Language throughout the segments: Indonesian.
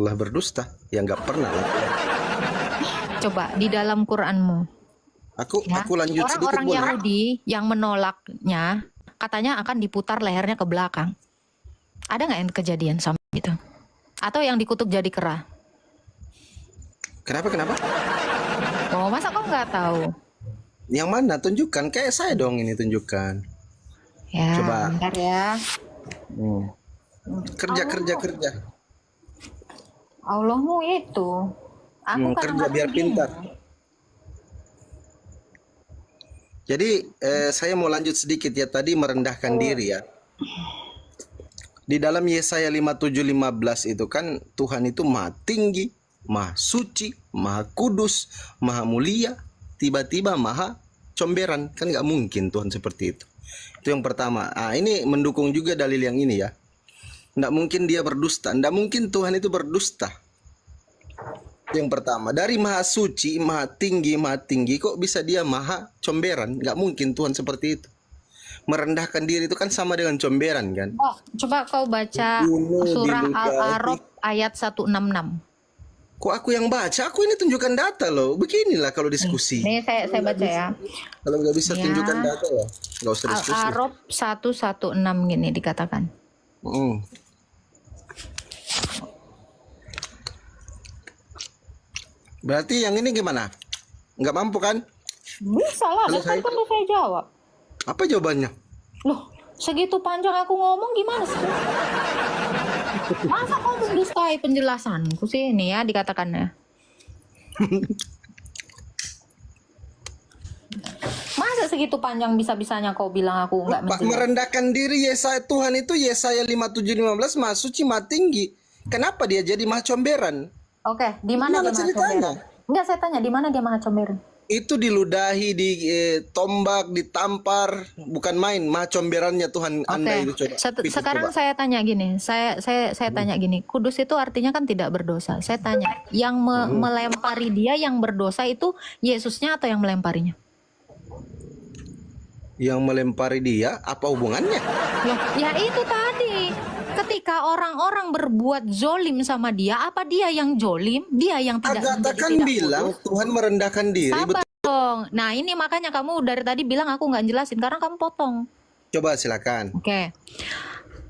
Allah berdusta? Ya nggak pernah lah. Coba di dalam Quranmu. Ya. Aku lanjut sedikit Orang-orang boleh? Yahudi yang menolaknya katanya akan diputar lehernya ke belakang. Ada nggak yang kejadian sama itu? Atau yang dikutuk jadi kera? Kenapa? Oh, masa kau nggak tahu? Yang mana? Tunjukkan. Kayak saya dong ini tunjukkan. Ya, Coba. bentar ya. Kerja. Allahmu itu. Aku Kerja biar pintar. Jadi saya mau lanjut sedikit ya, tadi merendahkan diri ya. Di dalam Yesaya 57:15 itu kan Tuhan itu maha tinggi, maha suci, maha kudus, maha mulia, tiba-tiba maha comberan. Kan nggak mungkin Tuhan seperti itu. Itu yang pertama. Ini mendukung juga dalil yang ini ya. Nggak mungkin dia berdusta, nggak mungkin Tuhan itu berdusta. Yang pertama, dari maha suci, maha tinggi, kok bisa dia maha comberan? Nggak mungkin Tuhan seperti itu. Merendahkan diri itu kan sama dengan comberan kan? Oh, coba kau baca surah Al-A'raf ayat 166. Kok aku yang baca? Aku ini tunjukkan data loh. Beginilah kalau diskusi. Ini saya baca ya. Kalau nggak bisa tunjukkan data ya, nggak usah diskusi. Al-A'raf 116 gini dikatakan. Berarti yang ini gimana? Nggak mampu kan? Bisa lah, dan kan perlu saya jawab. Apa jawabannya? Loh, segitu panjang aku ngomong gimana sih? Masa kau mendustai penjelasanku sih ini ya dikatakannya. Masa segitu panjang bisa-bisanya kau bilang aku nggak menjelaskan? Merendahkan diri Yesaya, Tuhan itu Yesaya 57:15 maha suci, maha tinggi. Kenapa dia jadi maha comberan? Oke, di mana dia maha comberan? Enggak, saya tanya di mana dia maha comberan? Itu diludahi, ditombak, ditampar, bukan main. Maha comberannya Tuhan Anda itu coba. Sekarang coba. Saya tanya gini, saya tanya gini, kudus itu artinya kan tidak berdosa. Saya tanya, yang melempari dia yang berdosa itu Yesusnya atau yang melemparinya? Yang melempari dia apa hubungannya? Loh, ya itu tadi. Ketika orang-orang berbuat zolim sama dia, apa dia yang zolim? Dia yang tidak. Agatha kan bilang kudus. Tuhan merendahkan diri. Sabar dong. Nah ini makanya kamu dari tadi bilang aku nggak jelasin. Sekarang kamu potong. Coba silakan. Oke.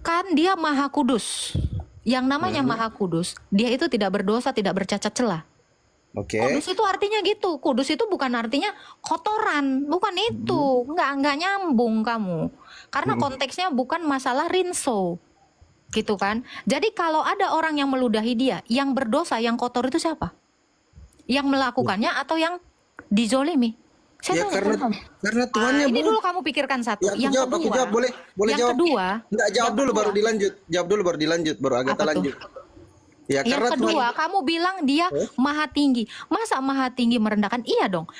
Kan dia maha kudus. Yang namanya maha kudus, dia itu tidak berdosa, tidak bercacat celah. Oke. Kudus itu artinya gitu. Kudus itu bukan artinya kotoran, bukan itu. Nggak nyambung kamu. Karena konteksnya bukan masalah rinso. Gitu kan. Jadi kalau ada orang yang meludahi dia, yang berdosa, yang kotor itu siapa? Yang melakukannya atau yang dizolimi? Ya karena Tuhannya ini dulu kamu pikirkan satu. Ya, aku jawab, boleh yang jawab. Kedua, enggak, jawab dulu baru dilanjut. Jawab dulu baru dilanjut, baru Agatha lanjut. Ya, yang kedua, kamu bilang dia maha tinggi. Masa maha tinggi merendahkan? Iya dong.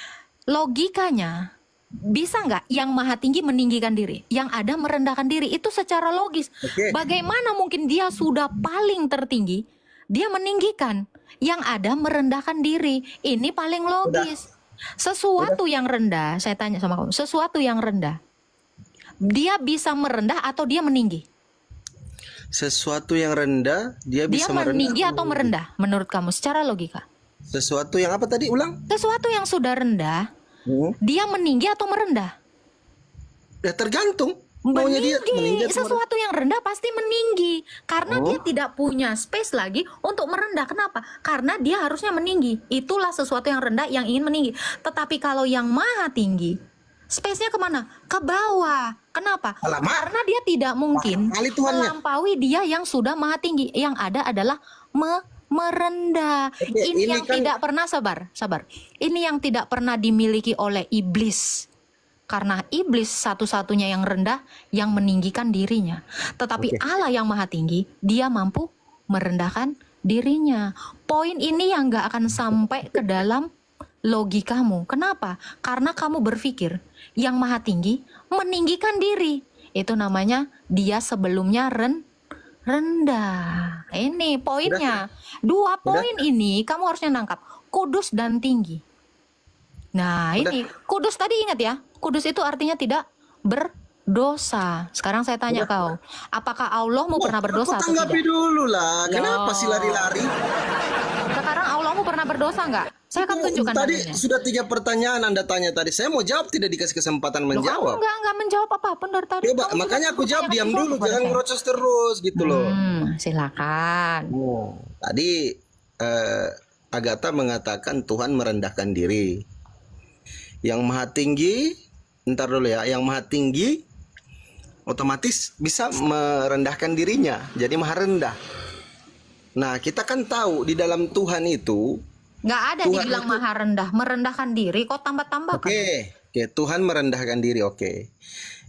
Logikanya bisa nggak yang maha tinggi meninggikan diri, yang ada merendahkan diri? Itu secara logis. Bagaimana mungkin dia sudah paling tertinggi, dia meninggikan, yang ada merendahkan diri? Ini paling logis. Sesuatu yang rendah, saya tanya sama kamu, sesuatu yang rendah, dia bisa merendah atau dia meninggi? Sesuatu yang rendah, dia bisa meninggi atau merendah menurut kamu secara logika? Sesuatu yang apa tadi? Ulang. Sesuatu yang sudah rendah, dia meninggi atau merendah? Ya tergantung. Meninggi. Sesuatu yang rendah pasti meninggi. Karena dia tidak punya space lagi untuk merendah. Kenapa? Karena dia harusnya meninggi. Itulah sesuatu yang rendah yang ingin meninggi. Tetapi kalau yang maha tinggi, space-nya kemana? Ke bawah. Kenapa? Karena dia tidak mungkin melampaui dia yang sudah maha tinggi. Yang ada adalah merendah. Ini yang kan tidak pernah sabar. Ini yang tidak pernah dimiliki oleh iblis. Karena iblis satu-satunya yang rendah yang meninggikan dirinya. Tetapi Allah yang maha tinggi, dia mampu merendahkan dirinya. Poin ini yang gak akan sampai ke dalam logikamu. Kenapa? Karena kamu berpikir yang maha tinggi meninggikan diri. Itu namanya dia sebelumnya rendah. Ini poinnya. Dua poin ini kamu harusnya nangkap. Kudus dan tinggi. Nah ini kudus tadi ingat ya. Kudus itu artinya tidak dosa. Sekarang saya tanya kau, apakah Allahmu pernah berdosa atau tanggapi tidak? dulu lah. Kenapa sih lari-lari? Sekarang Allahmu pernah berdosa nggak? Saya akan tunjukkan Tadi dalilnya. sudah 3 pertanyaan Anda tanya tadi. Saya mau jawab, tidak dikasih kesempatan Loh, kamu menjawab. nggak menjawab apapun dari tadi. Coba, Kamu makanya juga aku jawab, pertanyaan diam sesuatu dulu, kepada jangan saya. ngerocos terus gitu loh. Silakan. Tadi Agatha mengatakan Tuhan merendahkan diri. Yang maha tinggi, ntar dulu ya, yang maha tinggi otomatis bisa merendahkan dirinya, jadi maha rendah. Nah, kita kan tahu di dalam Tuhan itu, Nggak ada Tuhan dibilang itu- maha rendah, merendahkan diri. Kok tambah-tambah kan? oke, Tuhan merendahkan diri, oke.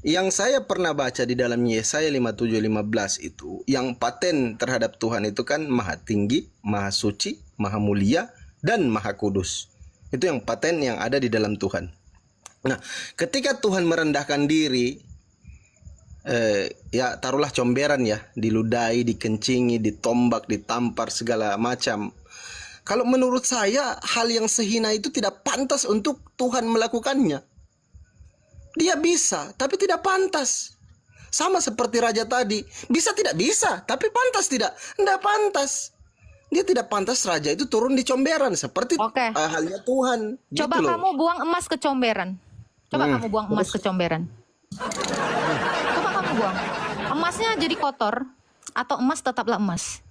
Yang saya pernah baca di dalam Yesaya 57:15 itu, yang paten terhadap Tuhan itu kan maha tinggi, maha suci, maha mulia, dan maha kudus. Itu yang paten yang ada di dalam Tuhan. Nah, ketika Tuhan merendahkan diri, ya taruhlah comberan ya, diludahi, dikencingi, ditombak, ditampar segala macam. Kalau menurut saya hal yang sehina itu tidak pantas untuk Tuhan melakukannya. Dia bisa, tapi tidak pantas. Sama seperti raja tadi, bisa tidak bisa, tapi pantas tidak. Tidak pantas. Dia tidak pantas raja itu turun di comberan seperti Oke. halnya Tuhan. Coba gitu loh. kamu buang emas ke comberan. Coba kamu buang emas ke comberan. Coba kamu buang. Emasnya jadi kotor atau emas tetaplah emas?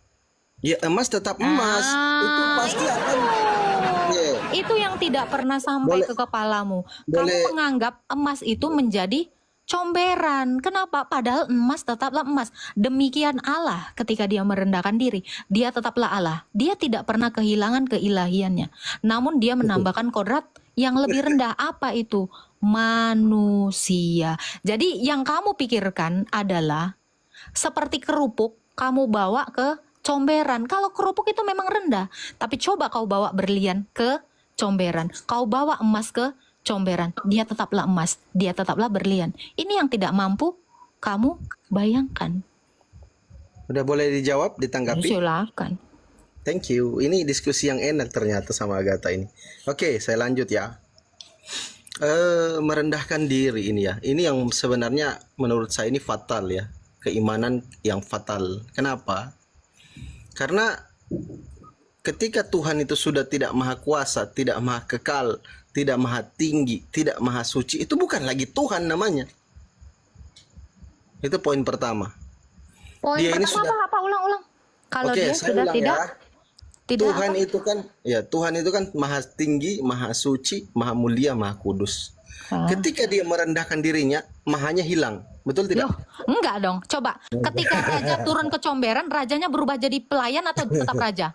Ya emas tetap emas. Itu pasti akan. Iya. Itu yang tidak pernah sampai Boleh. ke kepalamu. Kamu Boleh. menganggap emas itu menjadi comberan. Kenapa? Padahal emas tetaplah emas. Demikian Allah ketika dia merendahkan diri. Dia tetaplah Allah. Dia tidak pernah kehilangan keilahiannya. Namun dia menambahkan kodrat yang lebih rendah. Apa itu? Manusia. Jadi yang kamu pikirkan adalah seperti kerupuk kamu bawa ke comberan. Kalau kerupuk itu memang rendah, tapi coba kau bawa berlian ke comberan, kau bawa emas ke comberan, dia tetaplah emas, dia tetaplah berlian. Ini yang tidak mampu kamu bayangkan. Udah boleh dijawab, ditanggapi? Silakan. Thank you. Ini diskusi yang enak ternyata sama Agatha ini. Oke, saya lanjut ya. Merendahkan diri ini ya. Ini yang sebenarnya menurut saya ini fatal ya. Keimanan yang fatal. Kenapa? Karena ketika Tuhan itu sudah tidak maha kuasa, tidak maha kekal, tidak maha tinggi, tidak maha suci, itu bukan lagi Tuhan namanya. Itu poin pertama. Poin Dia ini pertama sudah- apa? Ulang-ulang. Kalau Oke, dia saya sudah ulang tidak, ya. tidak Tuhan apa? itu kan, ya Tuhan itu kan maha tinggi, maha suci, maha mulia, maha kudus. Ah. Ketika dia merendahkan dirinya, mahanya hilang. Betul tidak? Loh, enggak dong. Coba, ketika raja turun ke comberan, rajanya berubah jadi pelayan atau tetap raja?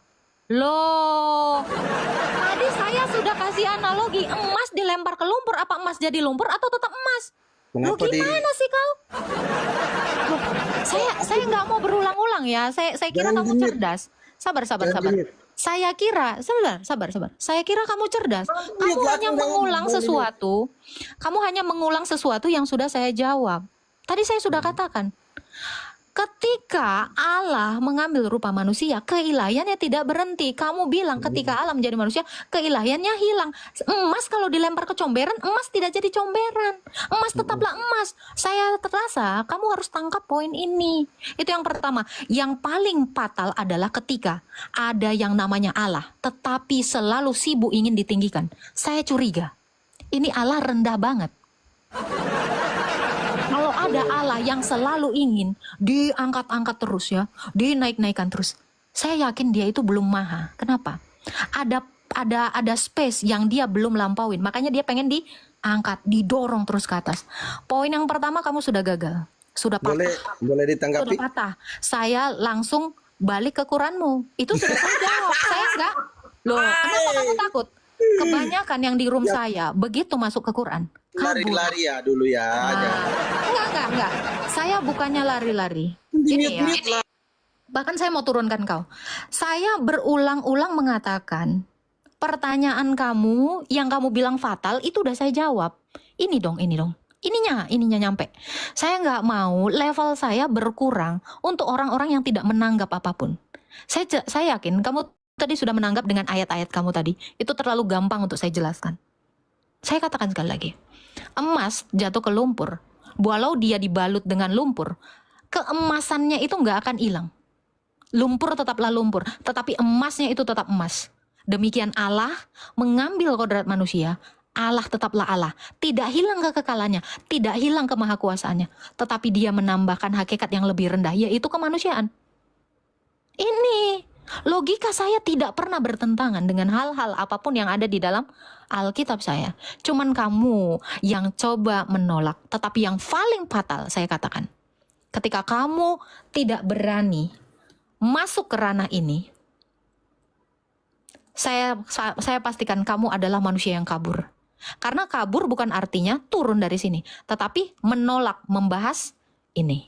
Loh, tadi saya sudah kasih analogi, emas dilempar ke lumpur, apa emas jadi lumpur atau tetap emas? Loh, Kenapa gimana sih kau? Loh, saya nggak mau berulang-ulang ya. Saya kira Jangan kamu genit. cerdas. Sabar. Jangan genit. Saya kira, sabar. Saya kira kamu cerdas. Kamu lah, hanya aku mengulang jangan genit. sesuatu. Kamu hanya mengulang sesuatu yang sudah saya jawab. Tadi saya sudah katakan, ketika Allah mengambil rupa manusia, keilahiannya tidak berhenti. Kamu bilang ketika Allah menjadi manusia, keilahiannya hilang. Emas kalau dilempar ke comberan, emas tidak jadi comberan. Emas tetaplah emas. Saya terasa kamu harus tangkap poin ini. Itu yang pertama. Yang paling fatal adalah ketika ada yang namanya Allah, tetapi selalu sibuk ingin ditinggikan. Saya curiga, ini Allah rendah banget. Kalau ada Allah yang selalu ingin diangkat-angkat terus ya, dinaik-naikkan terus, saya yakin dia itu belum maha. Kenapa? Ada space yang dia belum lampauin, makanya dia pengen diangkat, didorong terus ke atas. Poin yang pertama kamu sudah gagal, sudah patah, Boleh ditanggapi? sudah patah. Saya langsung balik ke Quranmu. Itu sudah saya jawab. Saya enggak. Loh, kenapa kamu takut? Kebanyakan yang di room saya begitu masuk ke Quran, kabur. Lari-lari ya dulu ya. Enggak. Saya bukannya lari-lari. Gini ya. Mute lah. Bahkan saya mau turunkan kau. Saya berulang-ulang mengatakan, pertanyaan kamu yang kamu bilang fatal itu udah saya jawab. Ini dong. Ininya nyampe. Saya nggak mau level saya berkurang untuk orang-orang yang tidak menanggap apapun. Saya yakin kamu tadi sudah menanggap dengan ayat-ayat kamu tadi. Itu terlalu gampang untuk saya jelaskan. Saya katakan sekali lagi. Emas jatuh ke lumpur. walau dia dibalut dengan lumpur, keemasannya itu nggak akan hilang. Lumpur tetaplah lumpur, tetapi emasnya itu tetap emas. Demikian Allah mengambil kodrat manusia, Allah tetaplah Allah. Tidak hilang kekekalannya, tidak hilang kemahakuasaannya, tetapi dia menambahkan hakikat yang lebih rendah, yaitu kemanusiaan. Ini logika saya tidak pernah bertentangan dengan hal-hal apapun yang ada di dalam Alkitab saya. Cuman kamu yang coba menolak. Tetapi yang paling fatal saya katakan, ketika kamu tidak berani masuk ke ranah ini, saya pastikan kamu adalah manusia yang kabur. Karena kabur bukan artinya turun dari sini, tetapi menolak membahas ini.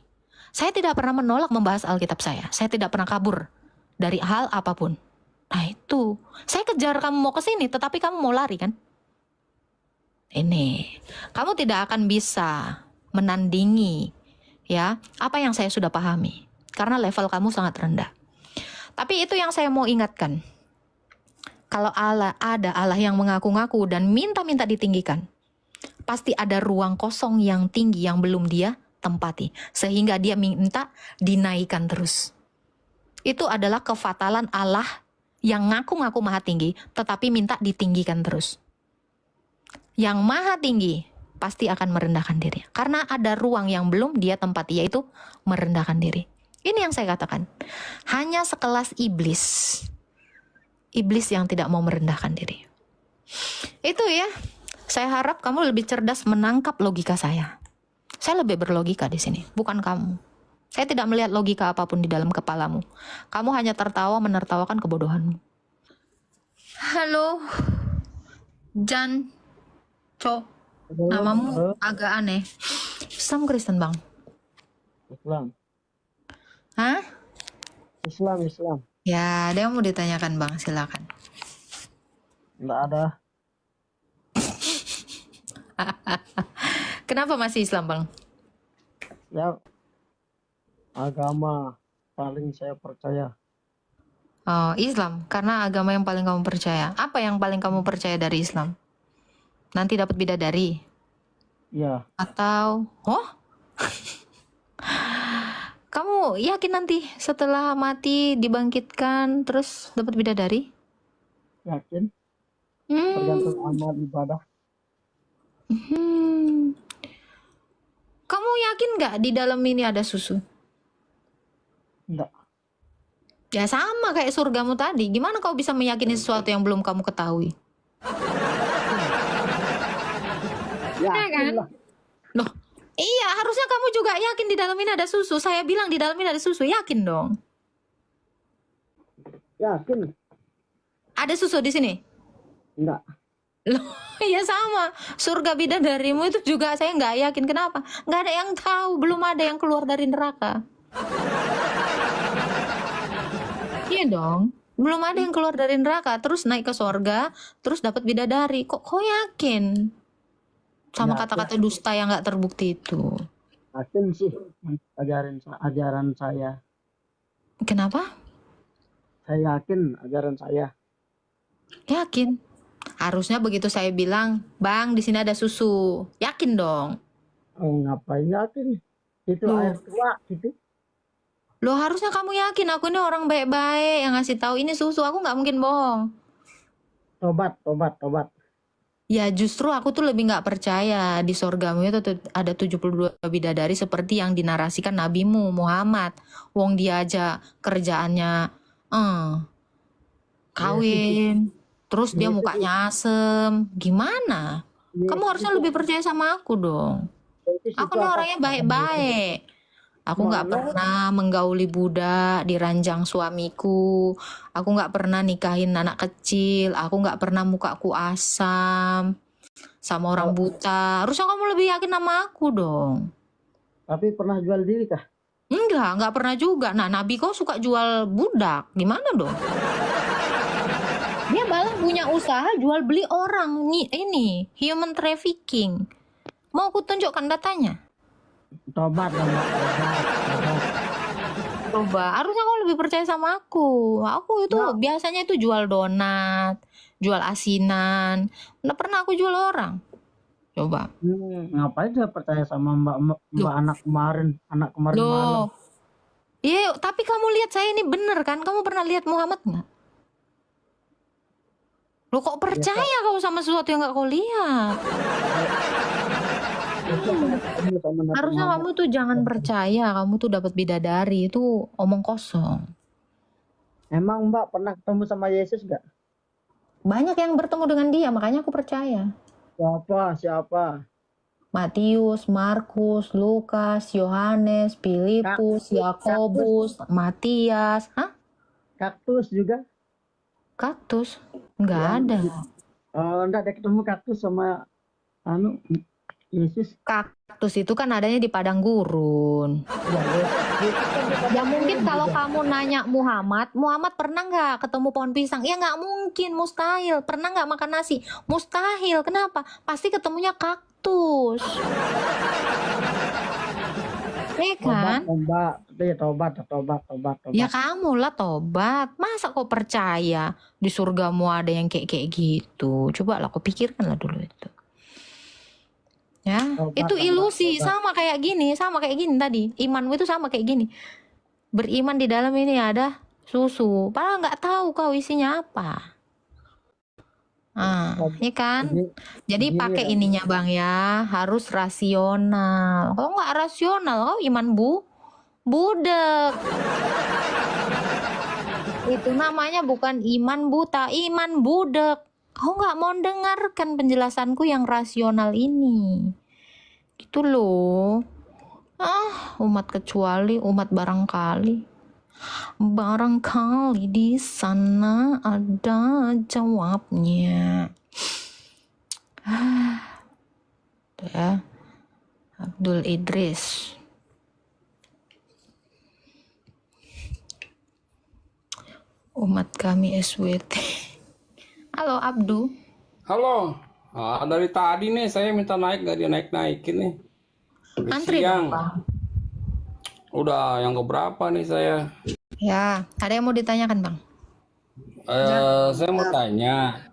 Saya tidak pernah menolak membahas Alkitab saya. Saya tidak pernah kabur dari hal apapun. Nah itu, saya kejar kamu mau ke sini, tetapi kamu mau lari kan? Ini, kamu tidak akan bisa menandingi ya apa yang saya sudah pahami, karena level kamu sangat rendah. Tapi itu yang saya mau ingatkan. Kalau ada Allah yang mengaku-ngaku dan minta-minta ditinggikan, pasti ada ruang kosong yang tinggi yang belum dia tempati, sehingga dia minta dinaikkan terus. Itu adalah kefatalan Allah yang ngaku-ngaku maha tinggi, tetapi minta ditinggikan terus. Yang maha tinggi pasti akan merendahkan diri, karena ada ruang yang belum dia tempati, yaitu merendahkan diri. Ini yang saya katakan, hanya sekelas iblis yang tidak mau merendahkan diri. Itu ya, saya harap kamu lebih cerdas menangkap logika saya. Saya lebih berlogika di sini, bukan kamu. Saya tidak melihat logika apapun di dalam kepalamu. Kamu hanya tertawa menertawakan kebodohanmu. Halo, Jan, Co. Namamu agak aneh. Islam Kristen bang? Islam. Hah? Islam. Ya, ada yang mau ditanyakan bang, silakan. Nggak ada. Kenapa masih Islam bang? Ya, agama paling saya percaya. Oh, Islam, karena agama yang paling kamu percaya. Apa yang paling kamu percaya dari Islam? Nanti dapat bidadari? Ya, Atau, oh? Kamu yakin nanti setelah mati dibangkitkan terus dapat bidadari? yakin. Tergantung amal ibadah. Kamu yakin nggak di dalam ini ada susu? Enggak. Ya sama kayak surgamu tadi. Gimana kau bisa meyakini sesuatu yang belum kamu ketahui? Yakin lah. Loh, iya harusnya kamu juga yakin di dalam ini ada susu. Saya bilang di dalam ini ada susu, yakin dong. Yakin. Ada susu di sini? Enggak. Loh, iya sama. Surga bidadarimu itu juga saya nggak yakin. Kenapa? Nggak ada yang tahu. Belum ada yang keluar dari neraka. Iya dong. Belum ada yang keluar dari neraka. Terus naik ke surga. Terus dapat bidadari. Kok yakin? Sama kata-kata dusta yang nggak terbukti itu. Yakin sih ajaran saya. Kenapa? Saya yakin ajaran saya. Yakin. Harusnya begitu saya bilang, Bang, di sini ada susu. Yakin dong. Oh, ngapain yakin? Itu Loh. air tua gitu. Loh, harusnya kamu yakin aku ini orang baik-baik yang ngasih tahu ini susu. Aku nggak mungkin bohong. Tobat. Ya justru aku tuh lebih nggak percaya di sorgamu itu ada 72 bidadari seperti yang dinarasikan nabimu Muhammad. Wong dia aja kerjaannya kawin, terus dia mukanya asem. Gimana? Kamu harusnya lebih percaya sama aku dong. Aku nih orangnya baik-baik. Aku nggak pernah menggauli budak di ranjang suamiku. Aku nggak pernah nikahin anak kecil. Aku nggak pernah mukaku asam sama orang buta. Harusnya kamu lebih yakin sama aku dong. Tapi pernah jual diri kah? Nggak pernah juga. Nah, Nabi kau suka jual budak. Gimana dong? Dia malah punya usaha jual beli orang. Ini human trafficking. Mau aku tunjukkan datanya? Tobat. Coba, harusnya kau lebih percaya sama aku. Aku itu biasanya itu jual donat, jual asinan. Nggak pernah aku jual orang. Coba. Ngapain saya percaya sama mbak anak kemarin malam. Loh. Iya, tapi kamu lihat saya ini bener kan? Kamu pernah lihat Muhammad nggak? Lo kok percaya kamu sama sesuatu yang nggak kau lihat? Harusnya kamu tuh jangan percaya, kamu tuh dapat bidadari, itu omong kosong. Emang mbak pernah ketemu sama Yesus gak? Banyak yang bertemu dengan dia, makanya aku percaya. Siapa? Matius, Markus, Lukas, Yohanes, Filipus, Yakobus, Matias. Hah? Kaktus juga? Kaktus? Nggak ada. Enggak ada ketemu kaktus sama Yesus. Kaktus itu kan adanya di padang gurun. Ya mungkin kalau kamu nanya Muhammad pernah nggak ketemu pohon pisang? Ya nggak mungkin, mustahil. Pernah nggak makan nasi? Mustahil. Kenapa? Pasti ketemunya kaktus. Ya kan? Tobat. Ya kamu lah tobat. Masa kau percaya di surgamu ada yang kayak gitu? Coba lah kau pikirkan lah dulu itu. Ya, itu ilusi. Sama kayak gini tadi. Imanmu itu sama kayak gini. Beriman di dalam ini ada susu. Padahal nggak tahu kau isinya apa. Ini kan. Jadi pakai ininya bang ya, harus rasional. Kalau nggak rasional, kau iman budek. Itu namanya bukan iman buta, iman budek. Kau nggak mau dengarkan penjelasanku yang rasional ini. Gitu loh. Umat kecuali, umat barangkali. Barangkali di sana ada jawabnya. Ya. Abdul Idris. Umat kami SWT. Halo Abdu. Halo, dari tadi nih saya minta naik gak dia naik-naikin nih. Dari Antri siang. berapa? Udah yang keberapa nih saya? Ya, ada yang mau ditanyakan bang? Saya mau tanya,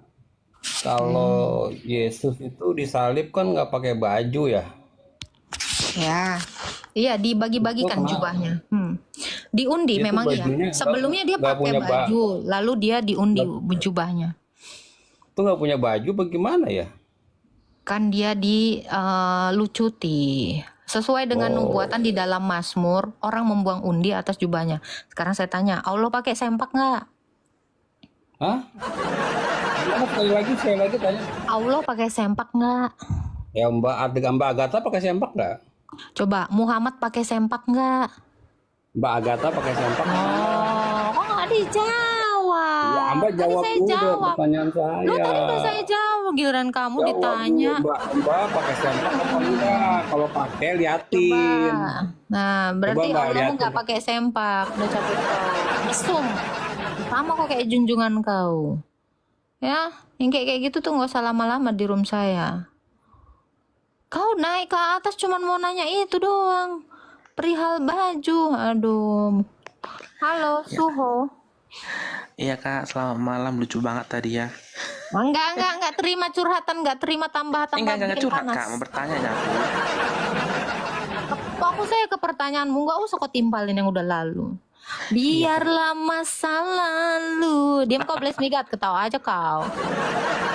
kalau Yesus itu disalib kan nggak pakai baju ya? Ya, iya dibagi-bagikan Itu kenapa? jubahnya. Diundi Itu memang ya. bajunya Sebelumnya dia nggak pakai punya baju, lalu dia diundi jubahnya. Itu nggak punya baju bagaimana ya? Kan dia dilucuti. Sesuai dengan nubuatan di dalam Mazmur, orang membuang undi atas jubahnya. Sekarang saya tanya, Allah pakai sempak nggak? Hah? Gimana sekali lagi tanya. Allah pakai sempak nggak? Ya Mbak Agatha pakai sempak nggak? Coba, Muhammad pakai sempak nggak? Mbak Agatha pakai sempak nggak? Kok nggak dijawab? Ya, Mbak Tadi jawab saya dulu jawab. pertanyaan saya. Loh, tadi udah saya jawab, giliran kamu Jawab ditanya. dulu, Mbak pakai sempak apa enggak? Kalau pakai liatin. Nah, berarti Mbak, Allahmu liatin. nggak pakai sempak, udah capek kau. Mesum. Sama kok kayak junjungan kau. Ya, yang kayak gitu tuh nggak usah lama-lama di room saya. Kau naik ke atas cuman mau nanya itu doang. Perihal baju. Aduh. Halo, Suho. Iya kak, selamat malam, lucu banget tadi ya. Enggak terima curhatan, enggak terima tambah-tambah Enggak bikin curhat panas. kak, mau bertanya aja aku. Fokus saya ke pertanyaanmu, enggak usah kau timpalin yang udah lalu. Biarlah masa lalu. Diam kau Blaze Migat, ketawa aja kau.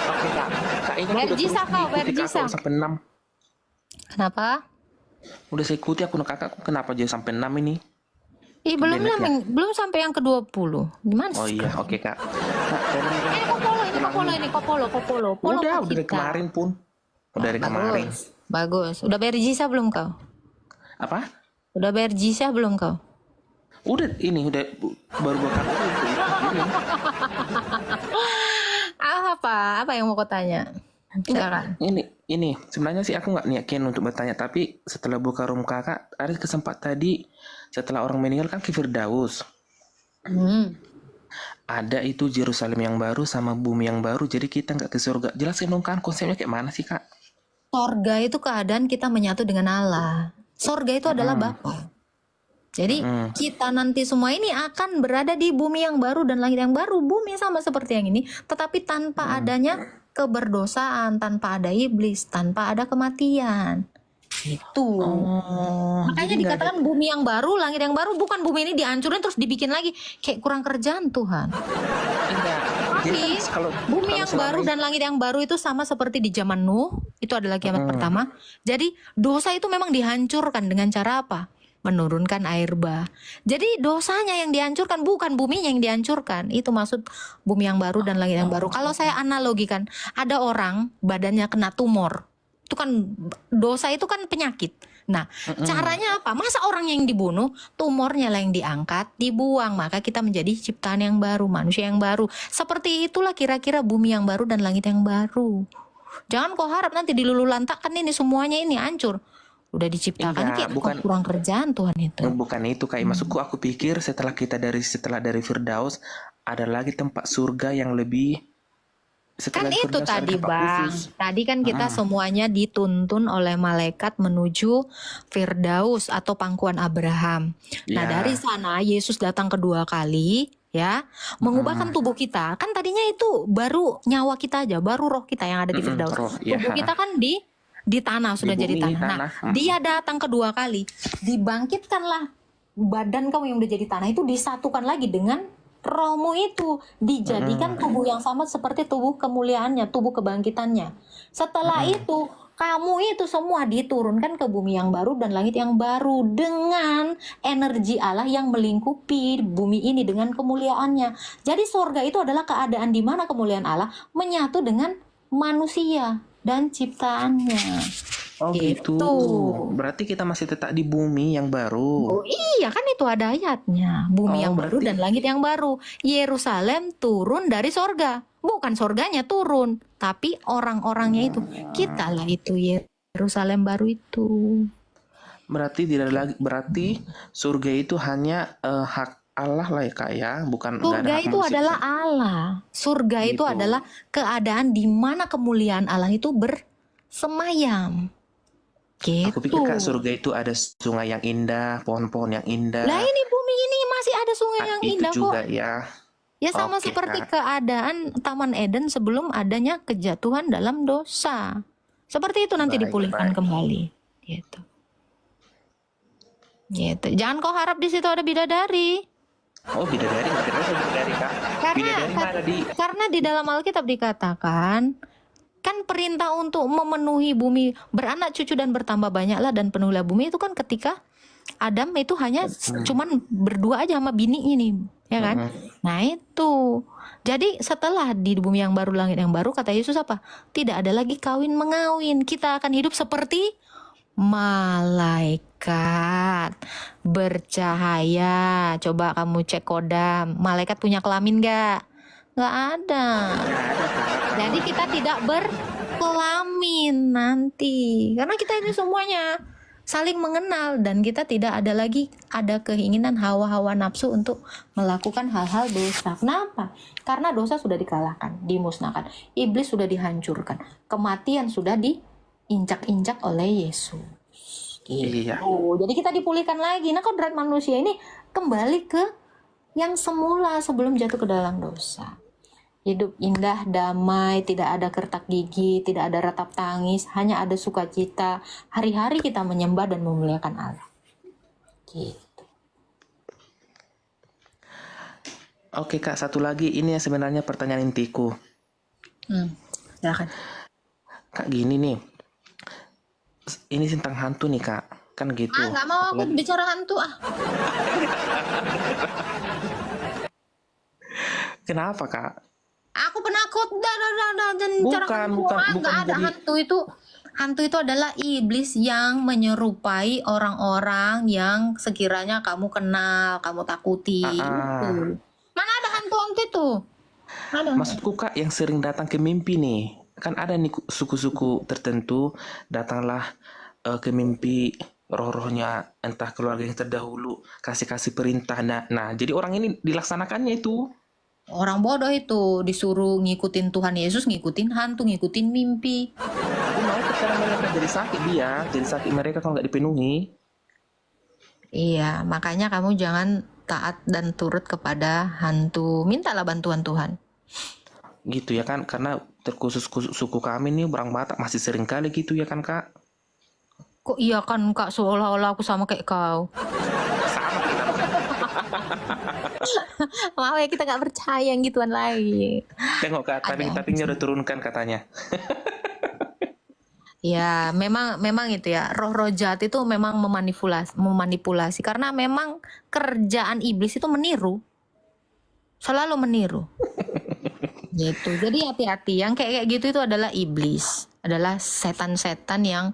Oke kak, kak ini aku udah Berjisa terus kau, diikuti berjisa. kakak sampai 6. Kenapa? Udah saya ikuti akun kakak, kenapa jadi sampai 6 ini? Ih, belum sampai yang ke-20. Gimana Oh sih? iya, oke kak. Kak, tolong Kopolo. Polo udah dari kita. kemarin pun. Udah dari kemarin. Bagus. Udah bayar jisa belum kau? Apa? Udah bayar jisa belum kau? Udah ini udah baru bakal Apa yang mau kau tanya? Silakan. Ini sebenarnya sih aku nggak yakin untuk bertanya, tapi setelah buka room kakak ada kesempat tadi setelah orang meninggal kan ke Firdaus. Ada itu Yerusalem yang baru sama bumi yang baru, jadi kita nggak ke surga. Jelasin dong kan konsepnya kayak mana sih kak? Sorga itu keadaan kita menyatu dengan Allah. Sorga itu adalah Bapa. Jadi kita nanti semua ini akan berada di bumi yang baru dan langit yang baru. Bumi sama seperti yang ini, tetapi tanpa adanya keberdosaan, tanpa ada iblis, tanpa ada kematian. Itu. Oh, Makanya jadi nggak ada. dikatakan bumi yang baru, langit yang baru, bukan bumi ini dihancurin terus dibikin lagi. Kayak kurang kerjaan Tuhan. Enggak. Jadi Tapi kan kalau bumi kalau yang selama baru ini dan langit yang baru itu sama seperti di zaman Nuh, itu adalah kiamat pertama. Jadi dosa itu memang dihancurkan dengan cara apa? Menurunkan air bah. Jadi dosanya yang dihancurkan, bukan buminya yang dihancurkan. Itu maksud bumi yang baru dan langit yang baru. Kalau saya analogikan, ada orang badannya kena tumor. Itu kan dosa itu kan penyakit. Nah, caranya apa? Masa orang yang dibunuh, tumornya lah yang diangkat, dibuang, maka kita menjadi ciptaan yang baru, manusia yang baru. Seperti itulah kira-kira bumi yang baru dan langit yang baru. Jangan kau harap nanti dilululantakkan ini semuanya ini hancur. Udah diciptakan Enggak, kayak bukan. kurang kerjaan Tuhan itu. Bukan itu Kak. Maksudku aku pikir setelah dari Firdaus ada lagi tempat surga yang lebih Kan setelah itu Firdaus ada tadi tempat Bang. khusus. Tadi kan kita semuanya dituntun oleh malaikat menuju Firdaus atau pangkuan Abraham. Nah, Ya. dari sana Yesus datang kedua kali ya, mengubahkan tubuh kita. Kan tadinya itu baru nyawa kita aja, baru roh kita yang ada di Firdaus. roh, ya. Tubuh kita kan di tanah sudah Di jadi bumi, tanah. Nah, tanah. dia datang kedua kali, dibangkitkanlah badan kamu yang udah jadi tanah itu disatukan lagi dengan rohmu itu, dijadikan tubuh yang sama seperti tubuh kemuliaannya, tubuh kebangkitannya. Setelah itu kamu itu semua diturunkan ke bumi yang baru dan langit yang baru dengan energi Allah yang melingkupi bumi ini dengan kemuliaannya. Jadi surga itu adalah keadaan di mana kemuliaan Allah menyatu dengan manusia dan ciptaannya. Oh gitu. Gitu. Berarti kita masih tetap di bumi yang baru. Oh iya, kan itu ada ayatnya. Bumi Oh, yang baru berarti- dan langit yang baru. Yerusalem turun dari sorga. Bukan sorganya turun, tapi orang-orangnya itu. Kita lah itu Yerusalem baru itu. Berarti tidak ada lagi. Berarti surga itu hanya hak Allah lah ya Kak ya, bukan nggak ada Surga hak itu manusia. adalah Allah. Surga itu Gitu. adalah keadaan di mana kemuliaan Allah itu bersemayam. Gitu. Aku pikir Kak surga itu ada sungai yang indah, pohon-pohon yang indah. Lah ini bumi ini masih ada sungai yang itu indah kok. juga ya. Ya sama Oke, seperti Kak. keadaan Taman Eden sebelum adanya kejatuhan dalam dosa. Seperti itu nanti Baik, dipulihkan baik. kembali. Gitu. Gitu. Jangan kau harap di situ ada bidadari. Oh bidadari, bidadari Kak. Bidadari mana di? Karena di dalam Alkitab dikatakan kan perintah untuk memenuhi bumi, beranak cucu dan bertambah banyaklah dan penuhilah bumi itu kan ketika Adam itu hanya cuman berdua aja sama bininya nih, ya kan? Nah itu. Jadi setelah di bumi yang baru langit yang baru kata Yesus apa? Tidak ada lagi kawin mengawin. Kita akan hidup seperti malaikat bercahaya. Coba kamu cek kodam. Malaikat punya kelamin gak? Gak ada. Jadi kita tidak berkelamin nanti. Karena kita ini semuanya saling mengenal dan kita tidak ada lagi ada keinginan hawa-hawa nafsu untuk melakukan hal-hal dosa. Kenapa? Karena dosa sudah dikalahkan, dimusnahkan. Iblis sudah dihancurkan. Kematian sudah diinjak-injak oleh Yesus. Gitu. Iya. Jadi kita dipulihkan lagi. Nah, kodrat manusia ini kembali ke yang semula sebelum jatuh ke dalam dosa. Hidup indah, damai, tidak ada kertak gigi, tidak ada ratap tangis, hanya ada sukacita. Hari-hari kita menyembah dan memuliakan Allah. Gitu. Oke Kak, satu lagi ini yang sebenarnya pertanyaan intiku. Silakan. Kak gini nih. Ini tentang hantu nih Kak. Kan gitu. Nggak mau aku bicara hantu Kenapa Kak? Aku penakut. Dan cara Bukan, hantu. bukan Nggak ada jadi- hantu itu adalah iblis yang menyerupai orang-orang yang sekiranya kamu kenal, kamu takuti. Gitu. Mana ada hantu itu? Ada. Maksudku Kak yang sering datang ke mimpi nih. Kan ada nih suku-suku tertentu datanglah ke mimpi roh-rohnya entah keluarga yang terdahulu kasih perintah. Nah, jadi orang ini dilaksanakannya itu. Orang bodoh itu disuruh ngikutin Tuhan Yesus, ngikutin hantu, ngikutin mimpi. Tapi mereka sekarang mereka jadi sakit dia, jadi sakit mereka kalau nggak dipenuhi. Iya, makanya kamu jangan taat dan turut kepada hantu. Mintalah bantuan Tuhan. Gitu ya kan, karena terkhusus suku kami nih orang Batak masih sering kali gitu ya kan Kak? Kok iya kan Kak, seolah-olah aku sama kayak kau. Maaf ya, kita nggak percaya yang gituan lagi. Tengok Kak, tapping-tappingnya udah turunkan katanya. Ya, memang itu ya. Roh-roh jahat itu memang memanipulasi karena memang kerjaan iblis itu meniru. Selalu meniru. Gitu. Jadi hati-hati, yang kayak gitu itu adalah iblis, adalah setan-setan yang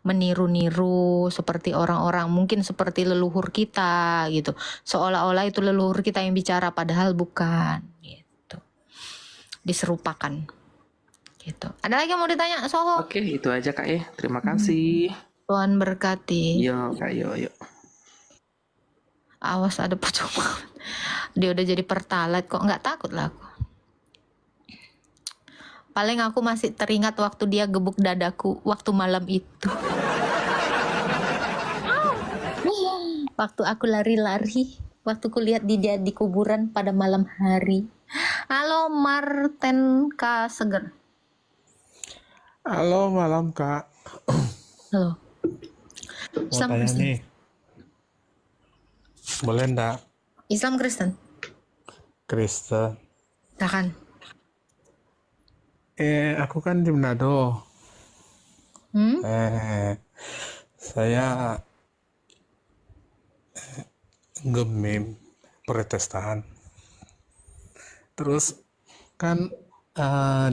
meniru-niru seperti orang-orang, mungkin seperti leluhur kita gitu. Seolah-olah itu leluhur kita yang bicara padahal bukan gitu. Diserupakan. Gitu. Ada lagi yang mau ditanya, Soho? Oke, itu aja Kak ya. Terima kasih. Tuhan berkati. Yo Kak, yo. Awas ada pocong. Dia udah jadi pertalite kok, nggak takut lah aku. Paling aku masih teringat waktu dia gebuk dadaku waktu malam itu. Waktu aku lari-lari, waktu ku lihat dia di kuburan pada malam hari. Halo Marten K. Seger. Halo malam Kak, Halo. mau Islam tanya Kristen. nih, boleh ndak Islam Kristen. Kristen? Silakan. Aku kan di Manado. Hmm? Saya gemim Protestan. Terus kan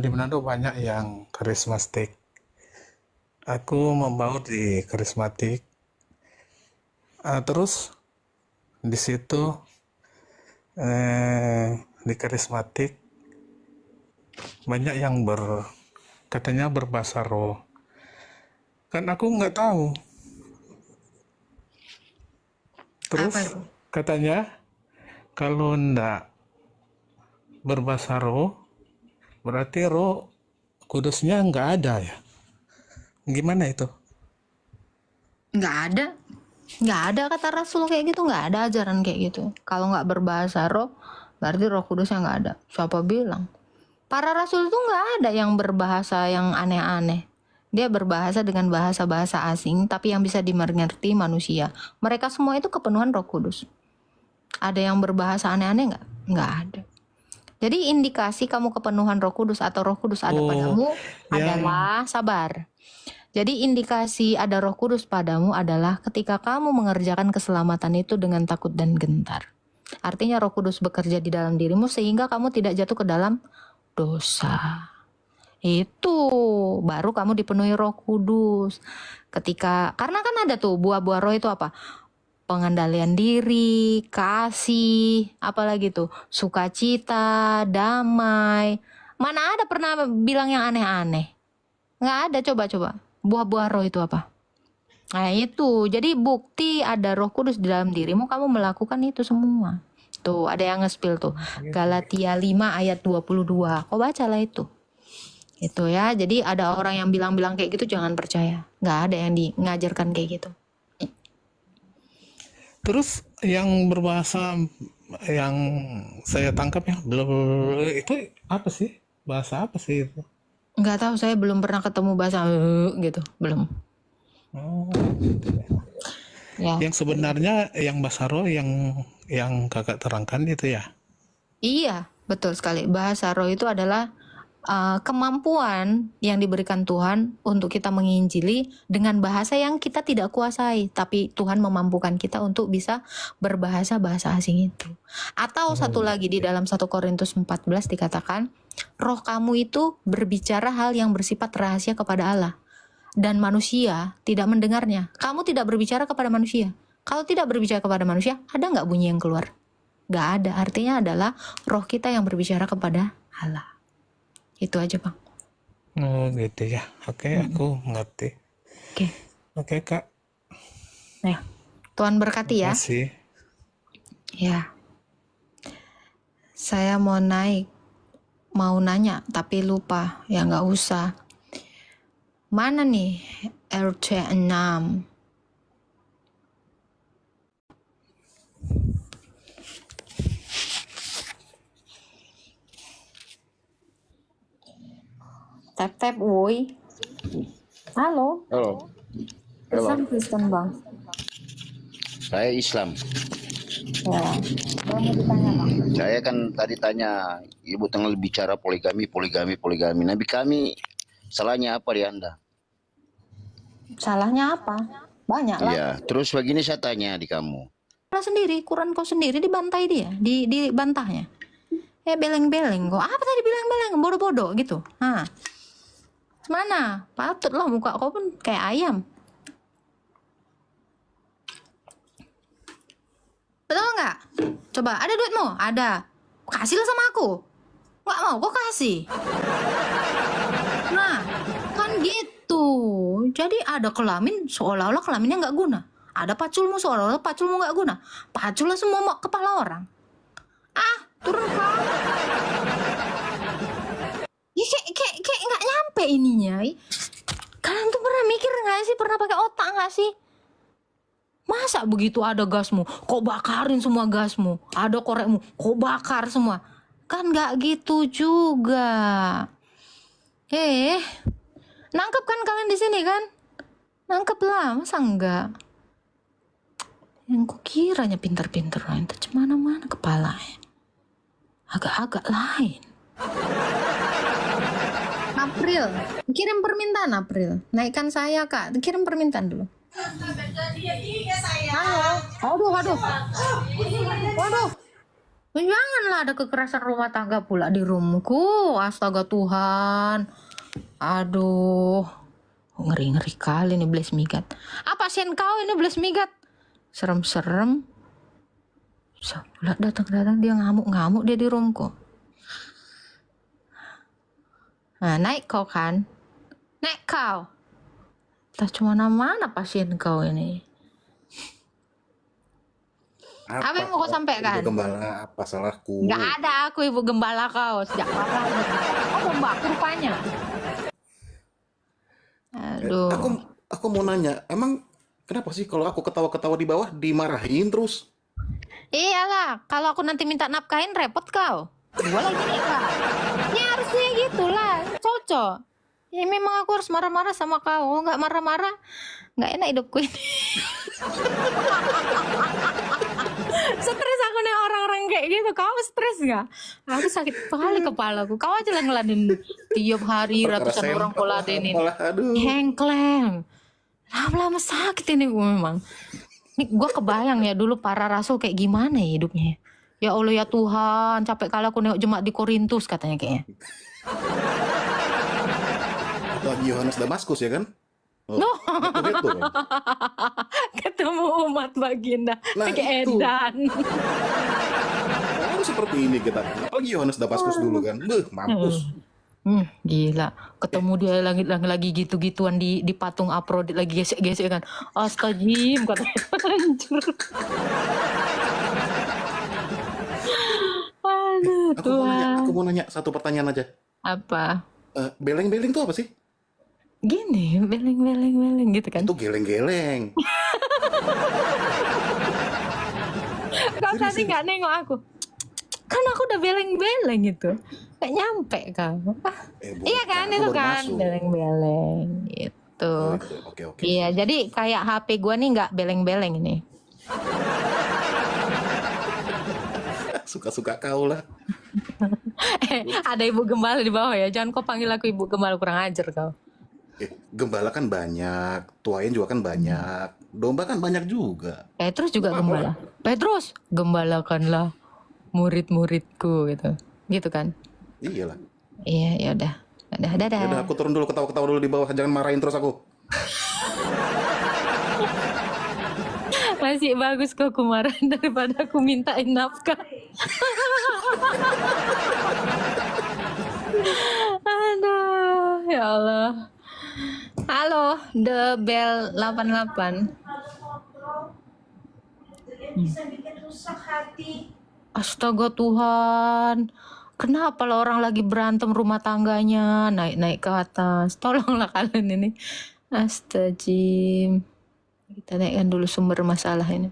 di Manado banyak yang karismatik. Aku membaur di karismatik. Terus di situ di karismatik banyak yang katanya berbahasa roh. Kan aku nggak tahu. Terus Apa itu? katanya kalau ndak berbahasa roh berarti roh kudusnya nggak ada ya. Gimana itu? Nggak ada. Nggak ada kata Rasul kayak gitu. Nggak ada ajaran kayak gitu. Kalau nggak berbahasa roh, berarti roh kudusnya nggak ada. Siapa bilang? Para rasul itu nggak ada yang berbahasa yang aneh-aneh. Dia berbahasa dengan bahasa-bahasa asing, tapi yang bisa dimengerti manusia. Mereka semua itu kepenuhan roh kudus. Ada yang berbahasa aneh-aneh nggak? Nggak ada. Jadi indikasi kamu kepenuhan roh kudus atau roh kudus ada padamu adalah sabar. Jadi indikasi ada roh kudus padamu adalah ketika kamu mengerjakan keselamatan itu dengan takut dan gentar. Artinya roh kudus bekerja di dalam dirimu sehingga kamu tidak jatuh ke dalam dosa. Itu baru kamu dipenuhi roh kudus. Karena kan ada tuh buah-buah roh itu apa? Pengendalian diri, kasih, apalagi tuh sukacita, damai. Mana ada pernah bilang yang aneh-aneh? Nggak ada, coba-coba. Buah-buah roh itu apa? Nah itu, jadi bukti ada roh kudus di dalam dirimu, kamu melakukan itu semua. Tuh, ada yang nge-spill tuh. Galatia 5 ayat 22. Kau bacalah itu. Itu ya, jadi ada orang yang bilang-bilang kayak gitu, jangan percaya. Nggak ada yang ngajarkan kayak gitu. Terus yang berbahasa yang saya tangkap ya belum itu apa sih? Bahasa apa sih itu? Nggak tahu, saya belum pernah ketemu bahasa gitu, belum. Oh, Ya. yang sebenarnya yang bahasa roh yang kakak terangkan itu ya. Iya, betul sekali. Bahasa roh itu adalah kemampuan yang diberikan Tuhan untuk kita menginjili dengan bahasa yang kita tidak kuasai, tapi Tuhan memampukan kita untuk bisa berbahasa bahasa asing itu. Atau satu lagi di dalam 1 Korintus 14 dikatakan, roh kamu itu berbicara hal yang bersifat rahasia kepada Allah dan manusia tidak mendengarnya. Kamu tidak berbicara kepada manusia. Kalau tidak berbicara kepada manusia, ada nggak bunyi yang keluar? Nggak ada. Artinya adalah roh kita yang berbicara kepada Allah. Itu aja, Bang. Oh gitu ya. Oke, aku ngerti. Oke. Oke Kak. Nah, Tuhan berkati ya. Makasih. Ya. Saya mau nanya, tapi lupa. Ya nggak usah. Mana nih RT 6? Tap woi. Halo. Halo, Islam Kristen bang. saya Islam. Ya. Kalau mau ditanya bang. Saya kan tadi tanya Ibu tengah bicara poligami. Nabi kami salahnya apa di Anda? Salahnya apa? Banyak lah. Iya, terus begini saya tanya di kamu. Salah sendiri, Quran kau sendiri dibantai dia, dibantahnya. Beleng-beleng kok. Apa tadi beleng-beleng? Bodoh-bodoh gitu. Hah. Mana? Patut lah muka kau pun kayak ayam. Betul nggak? Coba, ada duitmu? Ada. Kasihlah sama aku. Nggak mau, kok kasih. Nah, kan gitu. Jadi ada kelamin seolah-olah kelaminnya nggak guna. Ada paculmu seolah-olah paculmu nggak guna. Pacullah semua mau kepala orang. Turun kau. Ya kayak nggak nyampe ininya. Kalian tuh pernah mikir nggak sih? Pernah pakai otak nggak sih? Masa begitu ada gasmu, kok bakarin semua gasmu? Ada korekmu, kok bakar semua? Kan nggak gitu juga. Nangkep kan kalian di sini kan? Nangkep lah, masa enggak? Yang kukiranya pinter-pinter lain, tuh mana-mana kepalanya. Agak-agak lain. April, kirim permintaan April. Naikkan saya kak, kirim permintaan dulu. Halo. Waduh. Janganlah ada kekerasan rumah tangga pula di roomku. Astaga Tuhan. Aduh. Ngeri-ngeri kali nih Blaze Migat. Apa sih kau ini Blaze Migat? Serem-serem. Datang-datang dia ngamuk-ngamuk dia di roomku. Nah, naik kau kan? Naik kau. Tak cuma mana pasien kau ini. Apa yang mau kau sampaikan? Ibu Gembala, apa salahku? Gak ada aku ibu gembala kau. Sejak kapan? Kau mbak rupanya. Aduh. Aku mau nanya, emang kenapa sih kalau aku ketawa-ketawa di bawah dimarahin terus? Iyalah, kalau aku nanti minta nafkahin repot kau. Gua lagi nikah. Ya harusnya gitulah, cocok. Ya memang aku harus marah-marah sama kau. Nggak marah-marah, nggak enak hidupku ini. Stres aku nih orang-orang kayak gitu. Kau stres nggak? Aku sakit sekali kepalaku. Kau aja lah ngeladenin tiap hari ratusan orang kau ladenin. Hengkleng. Lama-lama sakit ini gue memang. Nih gue kebayang ya dulu para rasul kayak gimana ya hidupnya. Ya Allah ya Tuhan, capek kali aku nengok jemaat di Korintus katanya kayaknya. Lagi Yohanes Damaskus ya kan? No. Itu. Ketemu umat baginda. Nah, Kayak itu. edan. Oh, seperti ini kita. Apalagi Yohanes Damaskus dulu kan. Mampus. Gila. Ketemu dia lagi gitu-gituan di patung Afrodit lagi gesek-gesek kan. Astagfirullah katanya hancur. Aduh Tuhan. Aku mau nanya satu pertanyaan aja. Apa? Beleng-beleng itu apa sih? Gini, beleng gitu kan. Itu geleng-geleng. Kau tadi nggak nengok aku. Kan aku udah beleng-beleng gitu. Gak nyampe kau. Iya kan, itu kan beleng-beleng gitu. Oke. Iya, jadi kayak HP gua nih nggak beleng-beleng ini. Suka-suka kau lah. Ada ibu gembala di bawah ya. Jangan kau panggil aku ibu gembala, kurang ajar kau. Gembala kan banyak, tuain juga kan banyak, domba kan banyak juga. Petrus juga gembala. Petrus, gembalakanlah murid-muridku gitu. Gitu kan? Iyalah. Iya, ya udah. Dadah. Ya udah, aku turun dulu, ketawa-ketawa dulu di bawah, jangan marahin terus aku. Masih bagus kok aku marahin daripada aku mintain nafkah. Aduh, ya Allah. Halo, The Bell 88. Astaga Tuhan. Kenapa lah orang lagi berantem rumah tangganya naik-naik ke atas. Tolonglah kalian ini. Astagfirullah. Kita naikkan dulu sumber masalah ini.